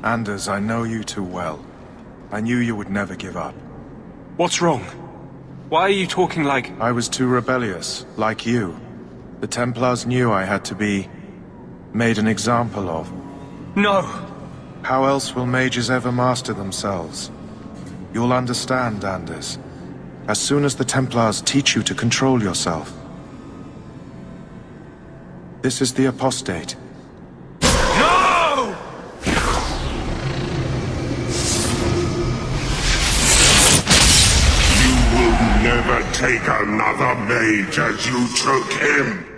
Anders, I know you too well. I knew you would never give up. What's wrong? Why are you talking like... I was too rebellious, like you. The Templars knew I had to be... made an example of. No! How else will mages ever master themselves? You'll understand, Anders. As soon as the Templars teach you to control yourself. This is the apostate. No! You will never take another mage as you took him!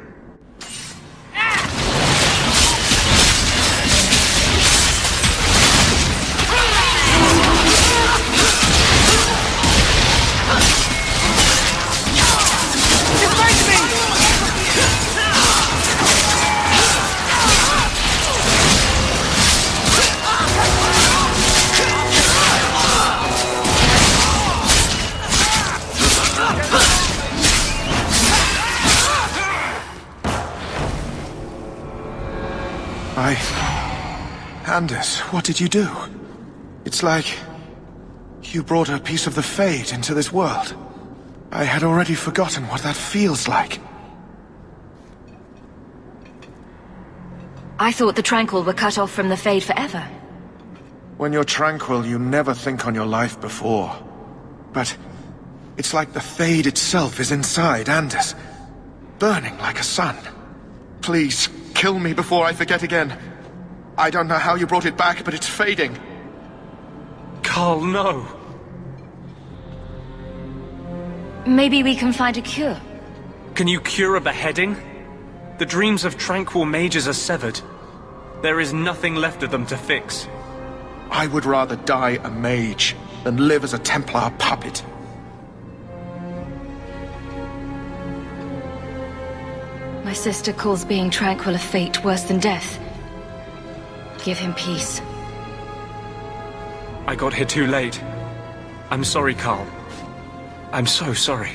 Anders, what did you do? It's like... you brought a piece of the Fade into this world. I had already forgotten what that feels like. I thought the Tranquil were cut off from the Fade forever. When you're tranquil, you never think on your life before. But... it's like the Fade itself is inside Anders. Burning like a sun. Please, kill me before I forget again. I don't know how you brought it back, but it's fading. Carl, no. Maybe we can find a cure. Can you cure a beheading? The dreams of tranquil mages are severed. There is nothing left of them to fix. I would rather die a mage than live as a Templar puppet. My sister calls being tranquil a fate worse than death. Give him peace. I got here too late. I'm sorry, Carl. I'm so sorry.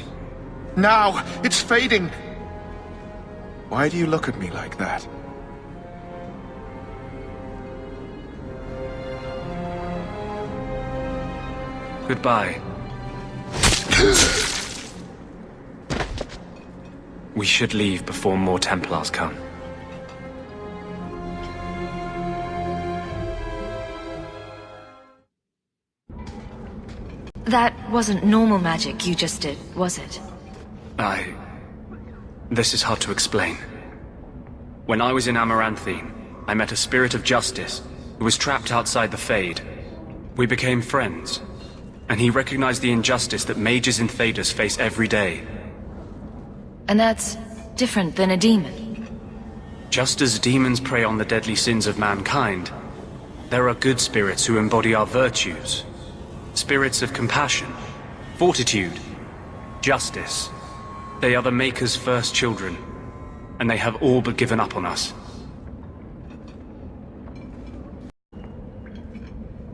Now! It's fading! Why do you look at me like that? Goodbye. We should leave before more Templars come. That wasn't normal magic you just did, was it? This is hard to explain. When I was in Amaranthine, I met a spirit of justice who was trapped outside the Fade. We became friends, and he recognized the injustice that mages and Thaders face every day. And that's different than a demon. Just as demons prey on the deadly sins of mankind, there are good spirits who embody our virtues. Spirits of compassion, fortitude, justice. They are the Maker's first children, and they have all but given up on us.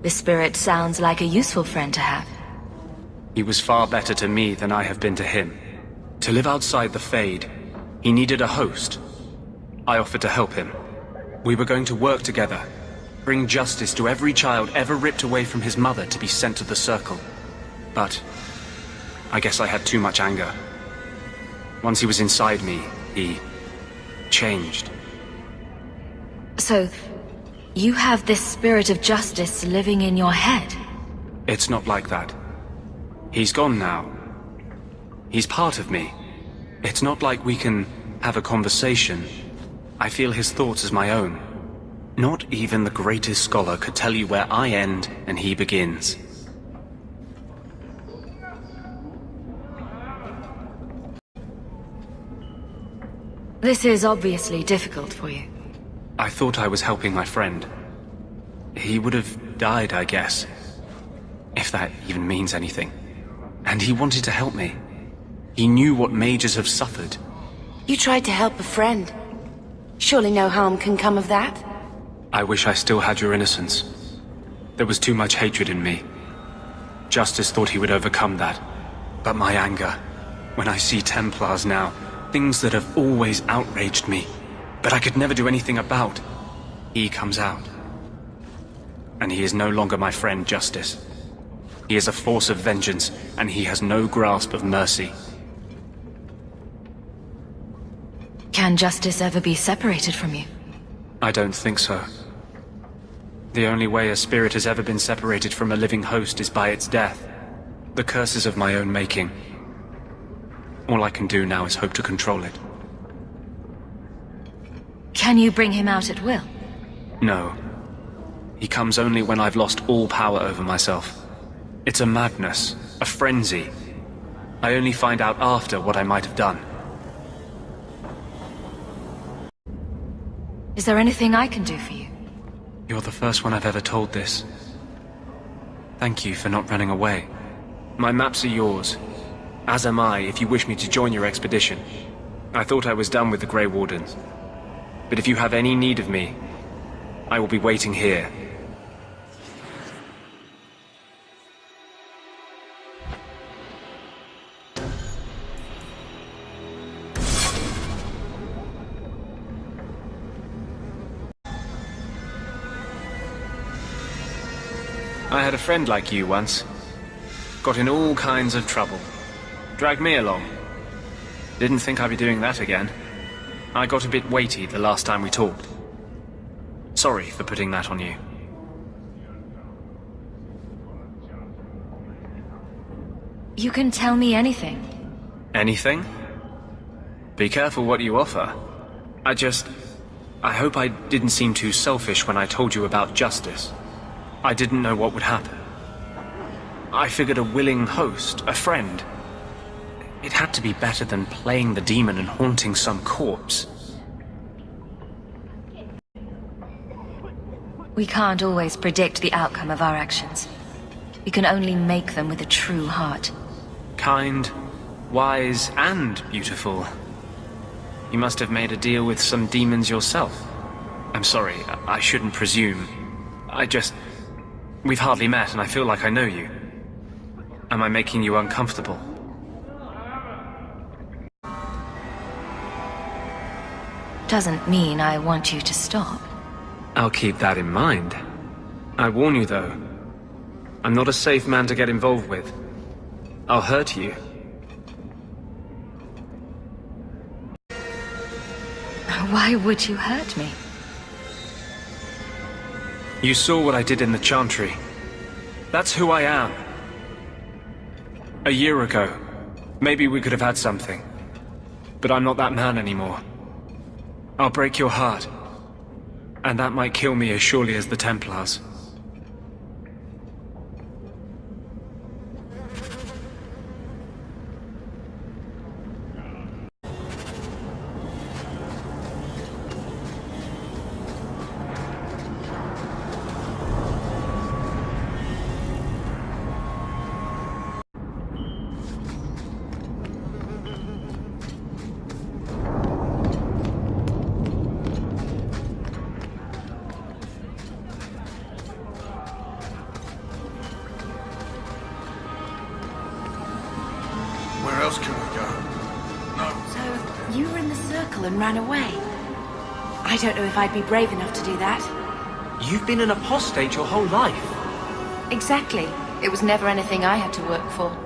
This spirit sounds like a useful friend to have. He was far better to me than I have been to him. To live outside the Fade, he needed a host. I offered to help him. We were going to work together. Bring justice to every child ever ripped away from his mother to be sent to the Circle. But I guess I had too much anger. Once he was inside me, he changed. So, you have this spirit of justice living in your head? It's not like that. He's gone now. He's part of me. It's not like we can have a conversation. I feel his thoughts as my own. Not even the greatest scholar could tell you where I end and he begins. This is obviously difficult for you. I thought I was helping my friend. He would have died, I guess. If that even means anything. And he wanted to help me. He knew what mages have suffered. You tried to help a friend. Surely no harm can come of that? I wish I still had your innocence. There was too much hatred in me. Justice thought he would overcome that. But my anger, when I see Templars now, things that have always outraged me, but I could never do anything about, he comes out. and he is no longer my friend Justice. He is a force of vengeance, and he has no grasp of mercy. Can Justice ever be separated from you? I don't think so. The only way a spirit has ever been separated from a living host is by its death. The curse is of my own making. All I can do now is hope to control it. Can you bring him out at will? No. He comes only when I've lost all power over myself. It's a madness, a frenzy. I only find out after what I might have done. Is there anything I can do for you? You're the first one I've ever told this. Thank you for not running away. My maps are yours. As am I, if you wish me to join your expedition. I thought I was done with the Grey Wardens. But if you have any need of me, I will be waiting here. I had a friend like you once. Got in all kinds of trouble. Dragged me along. Didn't think I'd be doing that again. I got a bit weighty the last time we talked. Sorry for putting that on you. You can tell me anything. Anything? Be careful what you offer. I hope I didn't seem too selfish when I told you about Justice. I didn't know what would happen. I figured a willing host, a friend. It had to be better than playing the demon and haunting some corpse. We can't always predict the outcome of our actions. We can only make them with a true heart. Kind, wise, and beautiful. You must have made a deal with some demons yourself. I'm sorry, I shouldn't presume. We've hardly met, and I feel like I know you. Am I making you uncomfortable? Doesn't mean I want you to stop. I'll keep that in mind. I warn you, though. I'm not a safe man to get involved with. I'll hurt you. Why would you hurt me? You saw what I did in the Chantry. That's who I am. A year ago, maybe we could have had something. But I'm not that man anymore. I'll break your heart. And that might kill me as surely as the Templars. Where else can we go? No. So, you were in the circle and ran away. I don't know if I'd be brave enough to do that. You've been an apostate your whole life. Exactly. It was never anything I had to work for.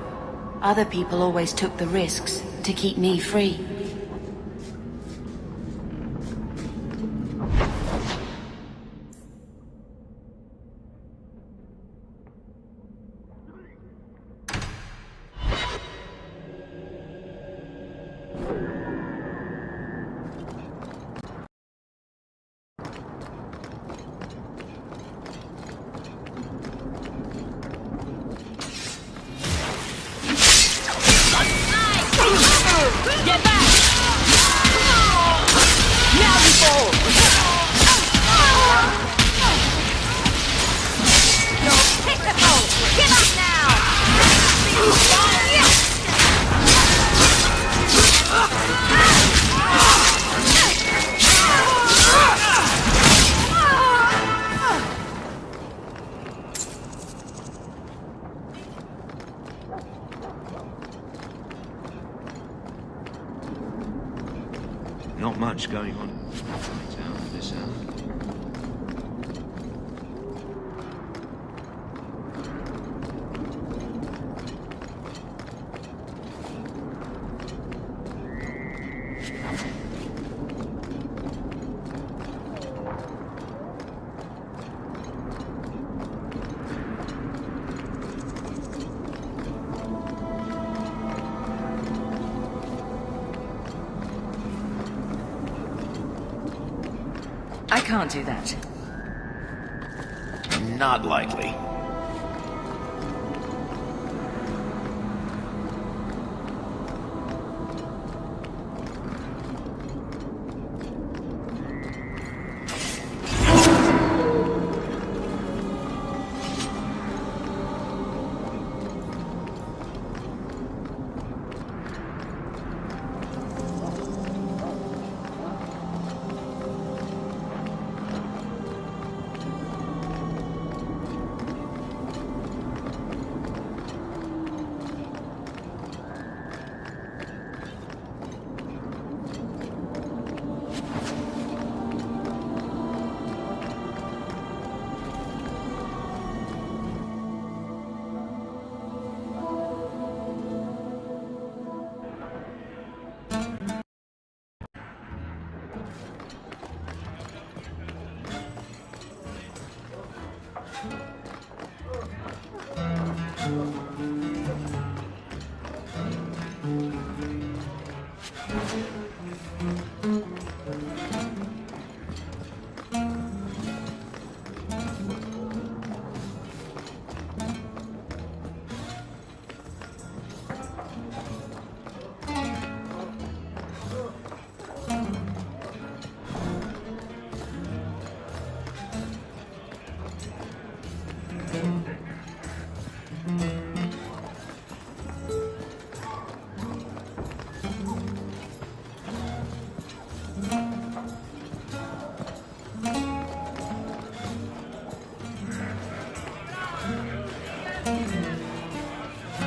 Other people always took the risks to keep me free. Get back! Now you fall! You're pitiful! Give up now! Not much going on in this hour. can't do that. Not likely.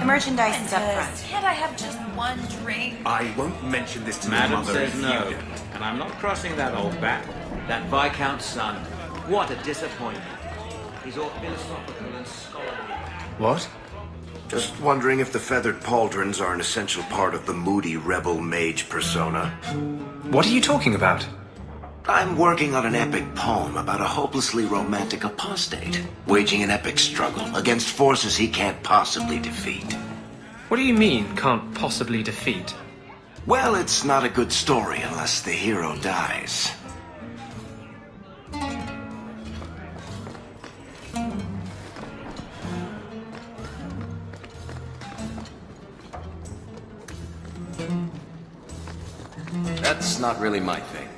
The merchandise is up front. Can't I have just one drink? I won't mention this to Madam your mother says if you no, don't. and I'm not crossing that old bat. That Viscount's son. What a disappointment. He's all philosophical and scholarly. What? Just wondering if the feathered pauldrons are an essential part of the moody rebel mage persona. What are you talking about? I'm working on an epic poem about a hopelessly romantic apostate, waging an epic struggle against forces he can't possibly defeat. What do you mean, can't possibly defeat? Well, it's not a good story unless the hero dies. That's not really my thing.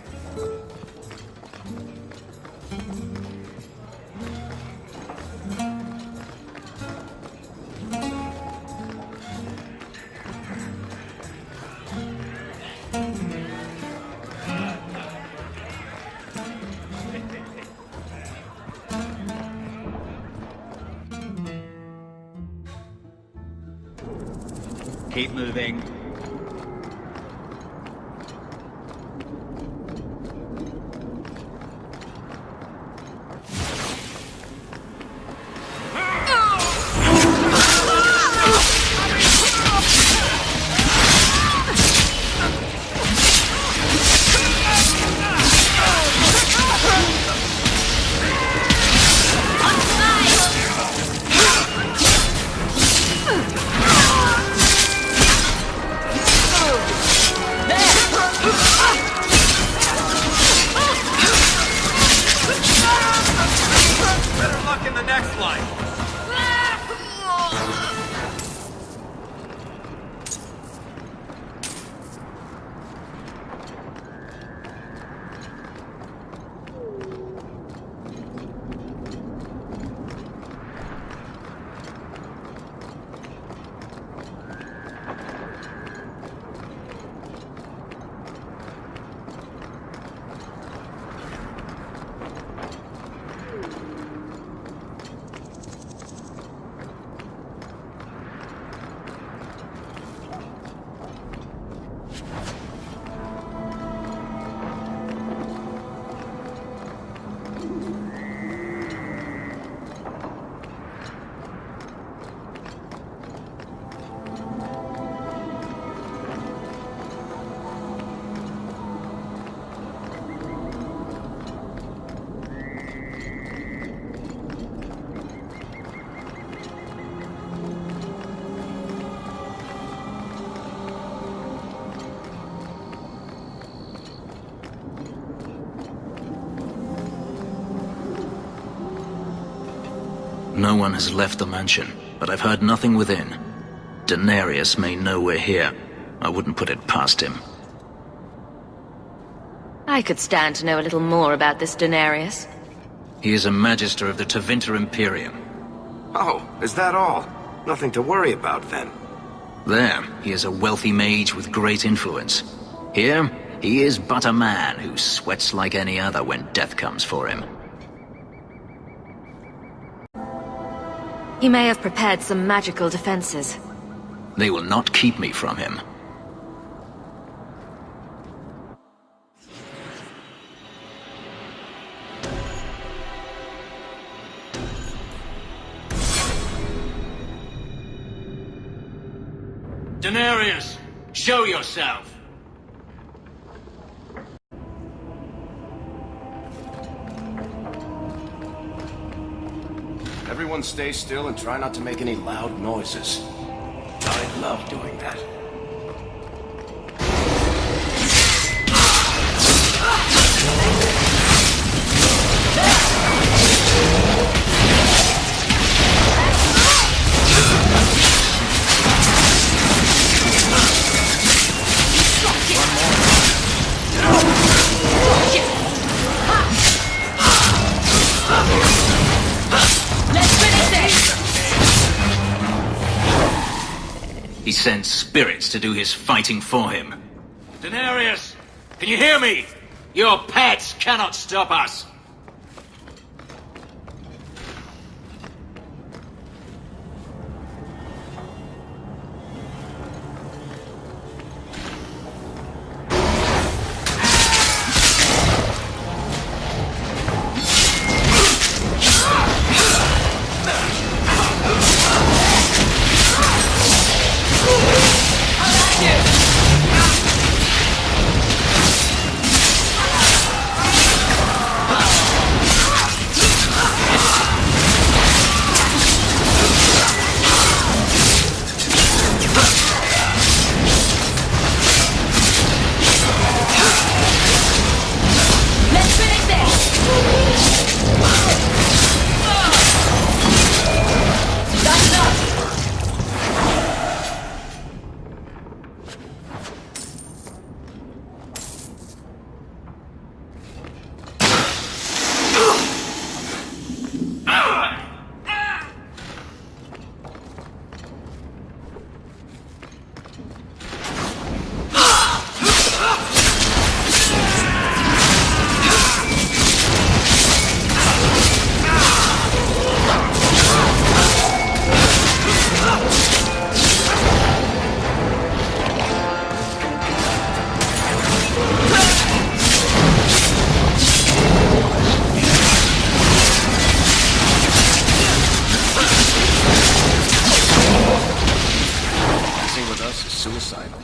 Keep moving. No one has left the mansion, but I've heard nothing within. Daenerys may know we're here. I wouldn't put it past him. I could stand to know a little more about this Daenerys. He is a Magister of the Tevinter Imperium. Oh, is that all? Nothing to worry about then. There, he is a wealthy mage with great influence. Here, he is but a man who sweats like any other when death comes for him. He may have prepared some magical defenses. They will not keep me from him. Daenerys, show yourself! Everyone stay still and try not to make any loud noises. I love doing that. He sends spirits to do his fighting for him. Daenerys, can you hear me? Your pets cannot stop us! Suicidal.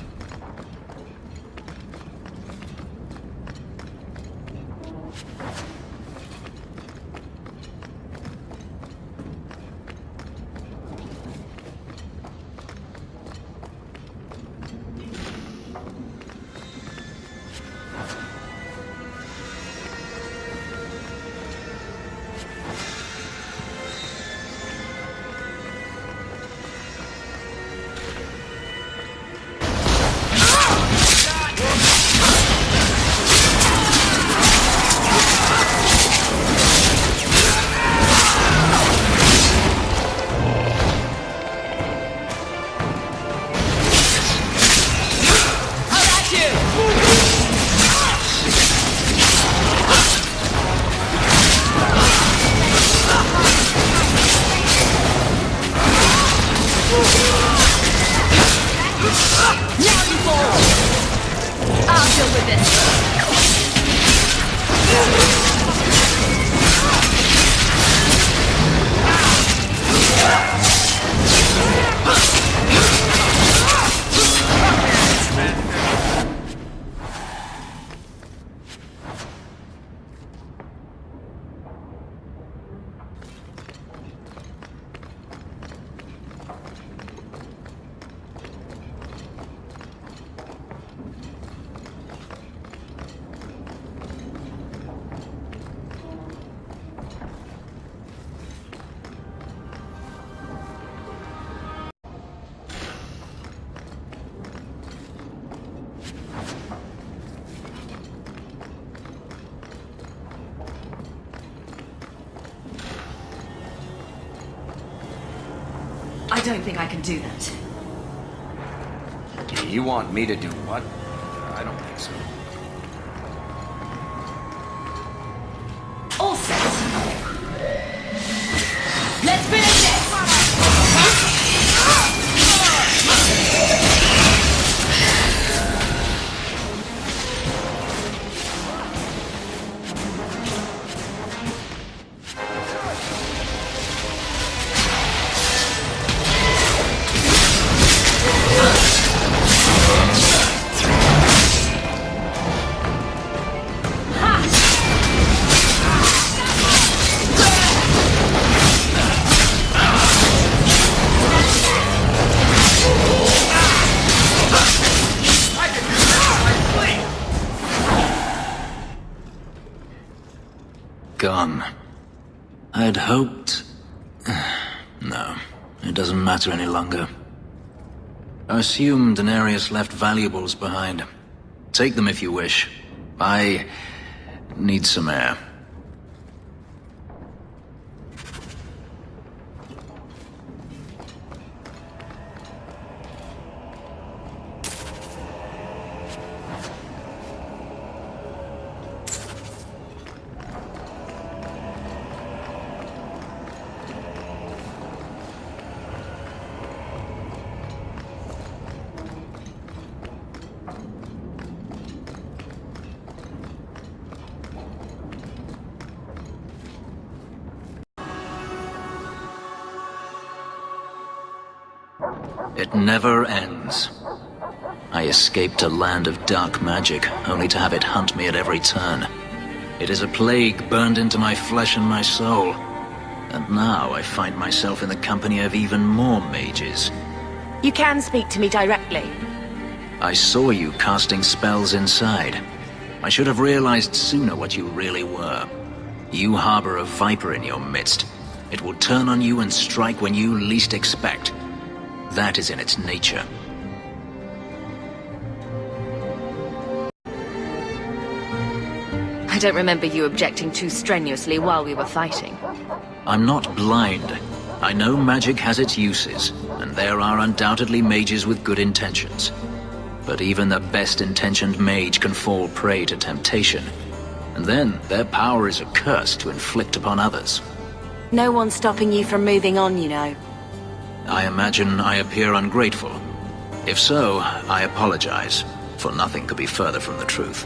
don't think I can do that. You want me to do what? I don't think so. All set. Let's finish this! Gone. I'd hoped... No, it doesn't matter any longer. I assume Daenerys left valuables behind. Take them if you wish. I need some air. It never ends. I escaped a land of dark magic, only to have it hunt me at every turn. It is a plague burned into my flesh and my soul. And now I find myself in the company of even more mages. You can speak to me directly. I saw you casting spells inside. I should have realized sooner what you really were. You harbor a viper in your midst. It will turn on you and strike when you least expect. That is in its nature. I don't remember you objecting too strenuously while we were fighting. I'm not blind. I know magic has its uses, and there are undoubtedly mages with good intentions. But even the best-intentioned mage can fall prey to temptation. And then their power is a curse to inflict upon others. No one's stopping you from moving on, you know. I imagine I appear ungrateful. If so, I apologize, for nothing could be further from the truth.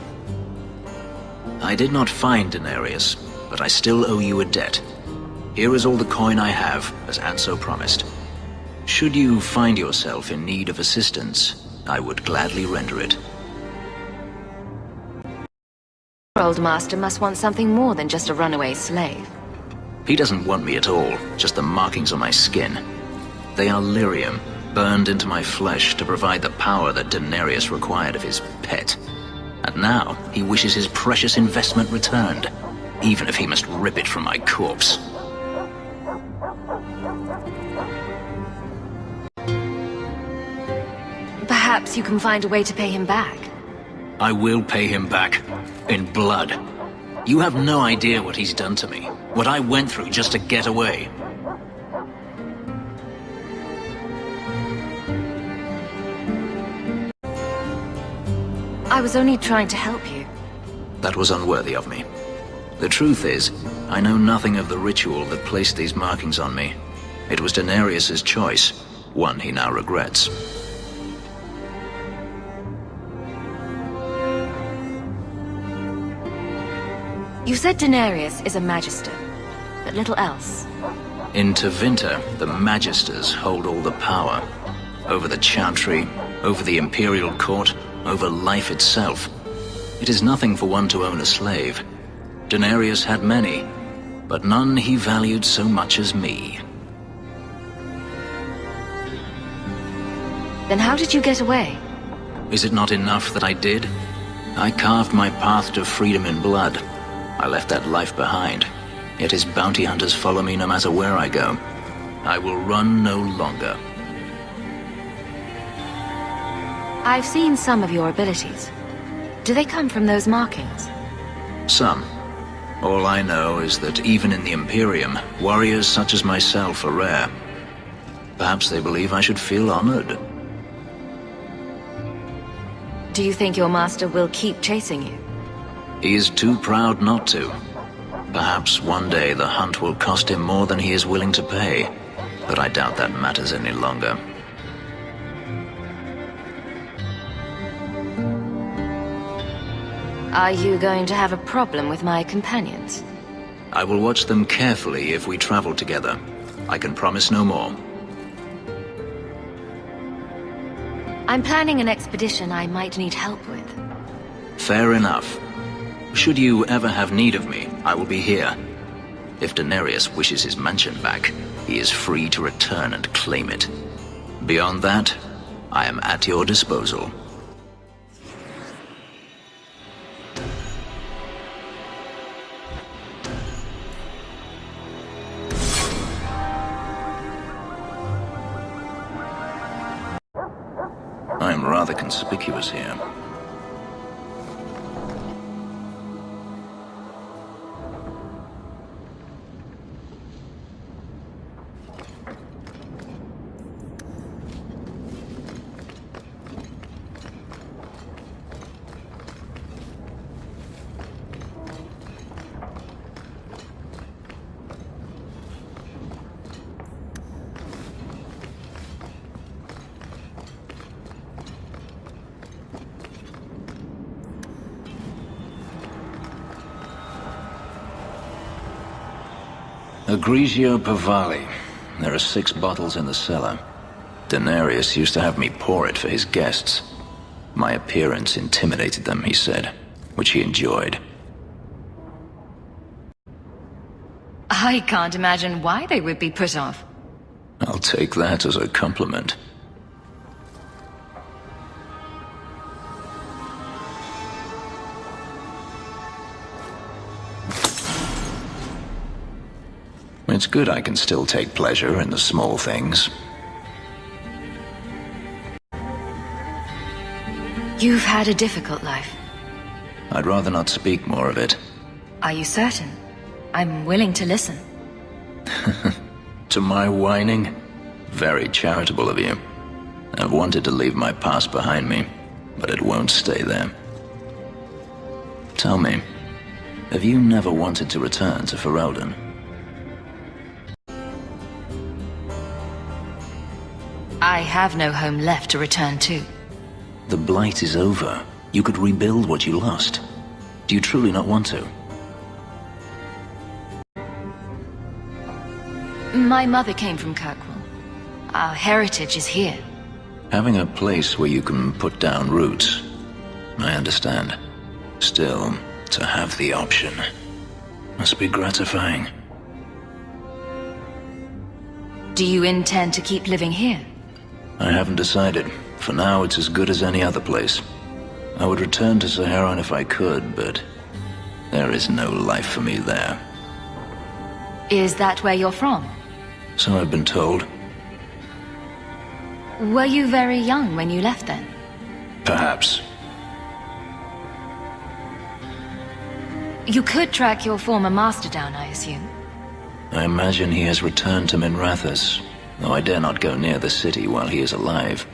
I did not find Daenerys, but I still owe you a debt. Here is all the coin I have, as Anso promised. Should you find yourself in need of assistance, I would gladly render it. Your old master must want something more than just a runaway slave. He doesn't want me at all, just the markings on my skin. They are lyrium, burned into my flesh to provide the power that Daenerys required of his pet. And now, he wishes his precious investment returned, even if he must rip it from my corpse. Perhaps you can find a way to pay him back. I will pay him back. In blood. You have no idea what he's done to me. What I went through just to get away. I was only trying to help you. That was unworthy of me. The truth is, I know nothing of the ritual that placed these markings on me. It was Daenerys' choice, one he now regrets. You said Daenerys is a magister, but little else. In Tevinter, the Magisters hold all the power. Over the Chantry, over the Imperial Court, over life itself. It is nothing for one to own a slave. Daenerys had many, but none he valued so much as me. Then how did you get away? Is it not enough that I did? I carved my path to freedom in blood. I left that life behind. Yet his bounty hunters follow me no matter where I go. I will run no longer. I've seen some of your abilities. Do they come from those markings? Some. All I know is that even in the Imperium, warriors such as myself are rare. Perhaps they believe I should feel honored. Do you think your master will keep chasing you? He is too proud not to. Perhaps one day the hunt will cost him more than he is willing to pay, but I doubt that matters any longer. Are you going to have a problem with my companions? I will watch them carefully if we travel together. I can promise no more. I'm planning an expedition I might need help with. Fair enough. Should you ever have need of me, I will be here. If Daenerys wishes his mansion back, he is free to return and claim it. Beyond that, I am at your disposal. I am rather conspicuous here. Grigio Pavali. There are 6 bottles in the cellar. Daenerys used to have me pour it for his guests. My appearance intimidated them, he said, which he enjoyed. I can't imagine why they would be put off. I'll take that as a compliment. It's good I can still take pleasure in the small things. You've had a difficult life. I'd rather not speak more of it. Are you certain? I'm willing to listen. To my whining? Very charitable of you. I've wanted to leave my past behind me, but it won't stay there. Tell me, have you never wanted to return to Ferelden? I have no home left to return to. The Blight is over. You could rebuild what you lost. Do you truly not want to? My mother came from Kirkwall. Our heritage is here. Having a place where you can put down roots. I understand. Still, to have the option must be gratifying. Do you intend to keep living here? I haven't decided. For now, it's as good as any other place. I would return to Saharan if I could, but there is no life for me there. Is that where you're from? So I've been told. Were you very young when you left then? Perhaps. You could track your former master down, I assume. I imagine he has returned to Minrathous, though I dare not go near the city while he is alive.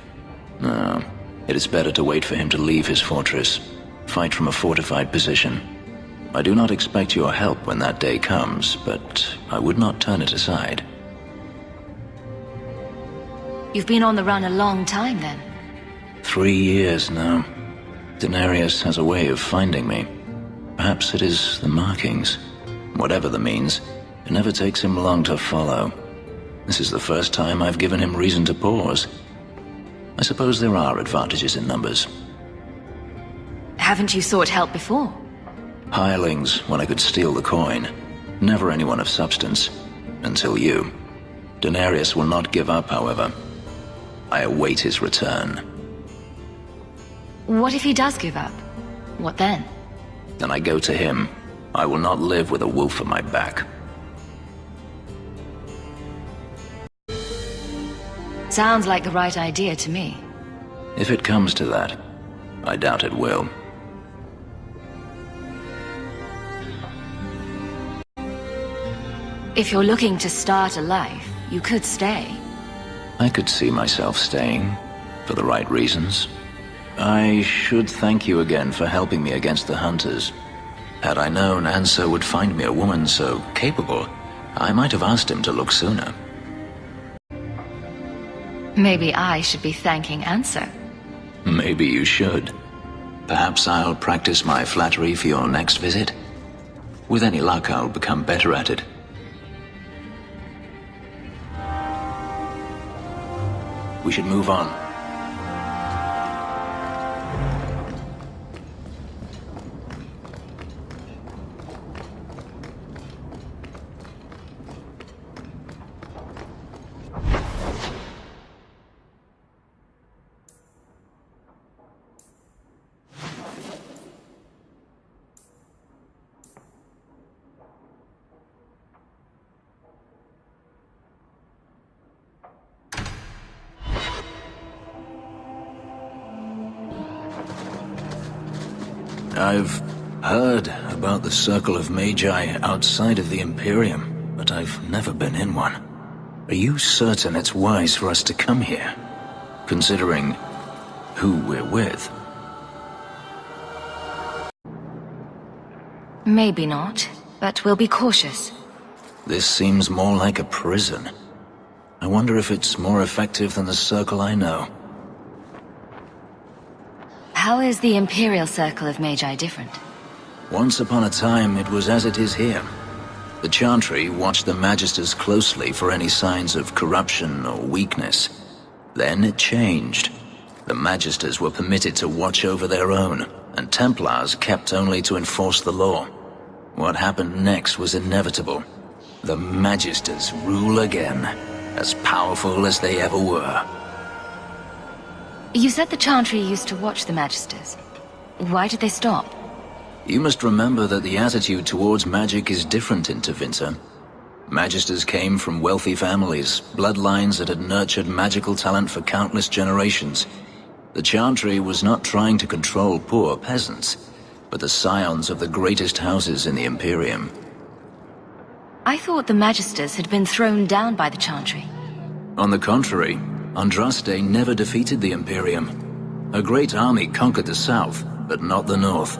No, it is better to wait for him to leave his fortress, fight from a fortified position. I do not expect your help when that day comes, but I would not turn it aside. You've been on the run a long time then. 3 years now. Daenerys has a way of finding me. Perhaps it is the markings. Whatever the means, it never takes him long to follow. This is the first time I've given him reason to pause. I suppose there are advantages in numbers. Haven't you sought help before? Hirelings when I could steal the coin. Never anyone of substance. Until you. Daenerys will not give up, however. I await his return. What if he does give up? What then? Then I go to him. I will not live with a wolf at my back. Sounds like the right idea to me. If it comes to that, I doubt it will. If you're looking to start a life, you could stay. I could see myself staying, for the right reasons. I should thank you again for helping me against the Hunters. Had I known Ansel would find me a woman so capable, I might have asked him to look sooner. Maybe I should be thanking Ansel. Maybe you should. Perhaps I'll practice my flattery for your next visit. With any luck, I'll become better at it. We should move on. I've heard about the Circle of Magi outside of the Imperium, but I've never been in one. Are you certain it's wise for us to come here, considering who we're with? Maybe not, but we'll be cautious. This seems more like a prison. I wonder if it's more effective than the Circle I know. How is the Imperial Circle of Magi different? Once upon a time, it was as it is here. The Chantry watched the Magisters closely for any signs of corruption or weakness. Then it changed. The Magisters were permitted to watch over their own, and Templars kept only to enforce the law. What happened next was inevitable. The Magisters rule again, as powerful as they ever were. You said the Chantry used to watch the Magisters. Why did they stop? You must remember that the attitude towards magic is different in Tevinter. Magisters came from wealthy families, bloodlines that had nurtured magical talent for countless generations. The Chantry was not trying to control poor peasants, but the scions of the greatest houses in the Imperium. I thought the Magisters had been thrown down by the Chantry. On the contrary, Andraste never defeated the Imperium. A great army conquered the south, but not the north.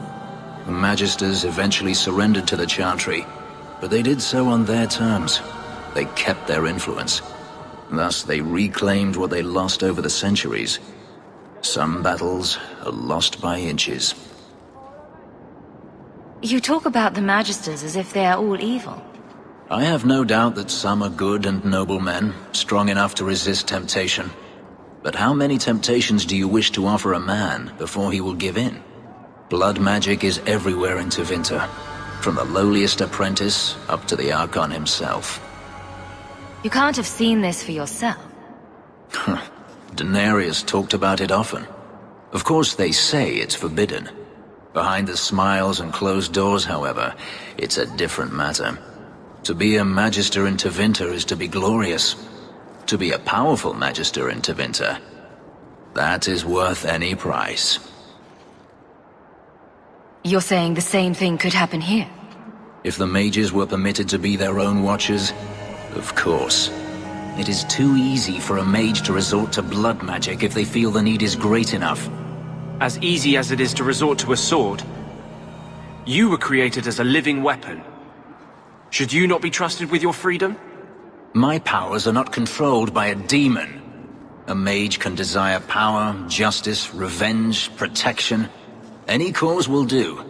The Magisters eventually surrendered to the Chantry, but they did so on their terms. They kept their influence. Thus, they reclaimed what they lost over the centuries. Some battles are lost by inches. You talk about the Magisters as if they are all evil. I have no doubt that some are good and noble men, strong enough to resist temptation. But how many temptations do you wish to offer a man before he will give in? Blood magic is everywhere in Tevinter, from the lowliest apprentice up to the Archon himself. You can't have seen this for yourself. Daenerys talked about it often. Of course, they say it's forbidden. Behind the smiles and closed doors, however, it's a different matter. To be a Magister in Tevinter is to be glorious. To be a powerful Magister in Tevinter, that is worth any price. You're saying the same thing could happen here? If the mages were permitted to be their own watchers, of course. It is too easy for a mage to resort to blood magic if they feel the need is great enough. As easy as it is to resort to a sword. You were created as a living weapon. Should you not be trusted with your freedom? My powers are not controlled by a demon. A mage can desire power, justice, revenge, protection. Any cause will do,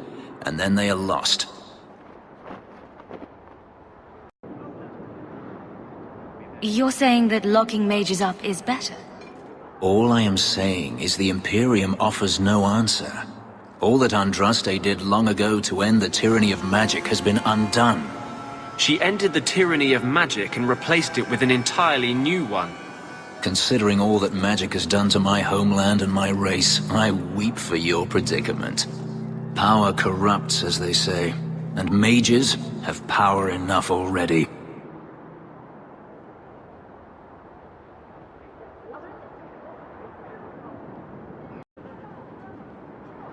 and then they are lost. You're saying that locking mages up is better? All I am saying is the Imperium offers no answer. All that Andraste did long ago to end the tyranny of magic has been undone. She ended the tyranny of magic and replaced it with an entirely new one. Considering all that magic has done to my homeland and my race, I weep for your predicament. Power corrupts, as they say, and mages have power enough already.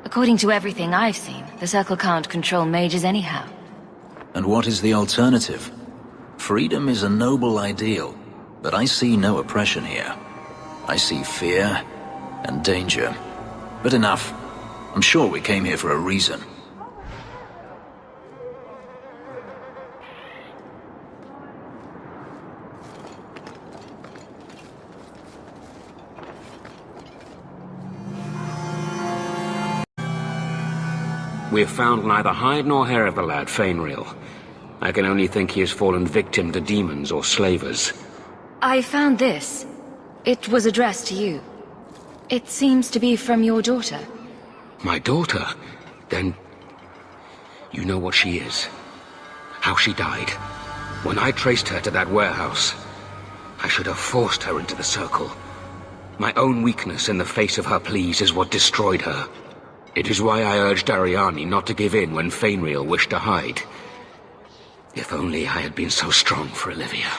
According to everything I've seen, the Circle can't control mages anyhow. And what is the alternative? Freedom is a noble ideal, but I see no oppression here. I see fear and danger. But enough. I'm sure we came here for a reason. We have found neither hide nor hair of the lad, Fainreal. I can only think he has fallen victim to demons or slavers. I found this. It was addressed to you. It seems to be from your daughter. My daughter? Then... you know what she is. How she died. When I traced her to that warehouse, I should have forced her into the circle. My own weakness in the face of her pleas is what destroyed her. It is why I urged Ariani not to give in when Fainreal wished to hide. If only I had been so strong for Olivia.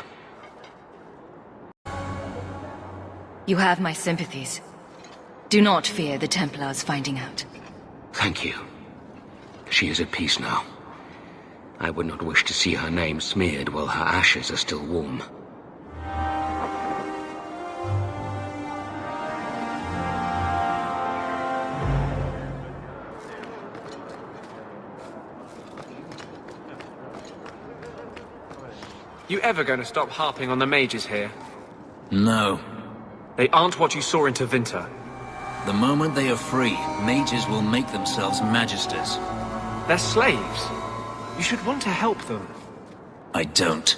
You have my sympathies. Do not fear the Templars finding out. Thank you. She is at peace now. I would not wish to see her name smeared while her ashes are still warm. You ever going to stop harping on the mages here? No. They aren't what you saw in Tevinter. The moment they are free, mages will make themselves magisters. They're slaves. You should want to help them. I don't.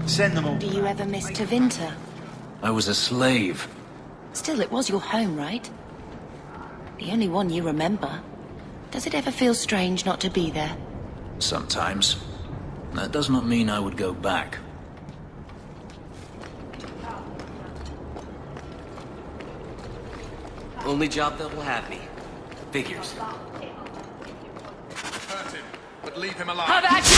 Send them all. Do you ever miss Tevinter? I was a slave. Still, it was your home, right? The only one you remember. Does it ever feel strange not to be there? Sometimes. That does not mean I would go back. Only job that will have me. Figures. Hurt him, but leave him alive. How about you?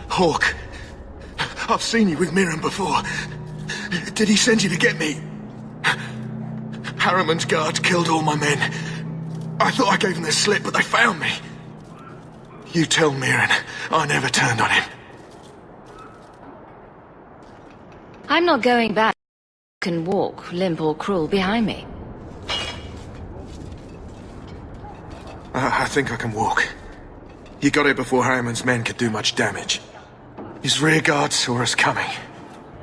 Hawk, I've seen you with Mirren before. Did he send you to get me? Harriman's guards killed all my men. I thought I gave them the slip, but they found me. You tell Mirren I never turned on him. I'm not going back. You can walk, limp or crawl, behind me. I think I can walk. He got here before Harriman's men could do much damage. His rear guard saw us coming.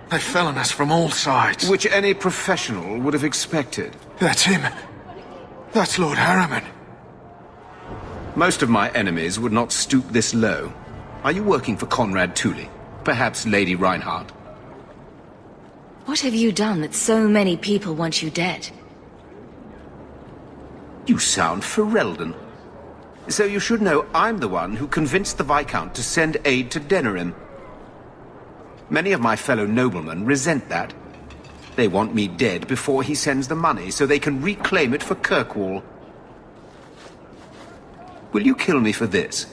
They fell on us from all sides. Which any professional would have expected. That's him. That's Lord Harriman. Most of my enemies would not stoop this low. Are you working for Conrad Tooley? Perhaps Lady Reinhardt? What have you done that so many people want you dead? You sound Ferelden. So you should know I'm the one who convinced the Viscount to send aid to Denerim. Many of my fellow noblemen resent that. They want me dead before he sends the money, so they can reclaim it for Kirkwall. Will you kill me for this?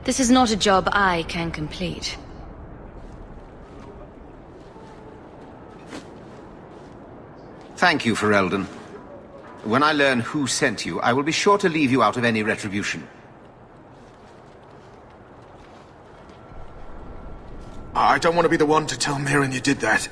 This is not a job I can complete. Thank you, Ferelden. When I learn who sent you, I will be sure to leave you out of any retribution. I don't want to be the one to tell Mirren you did that.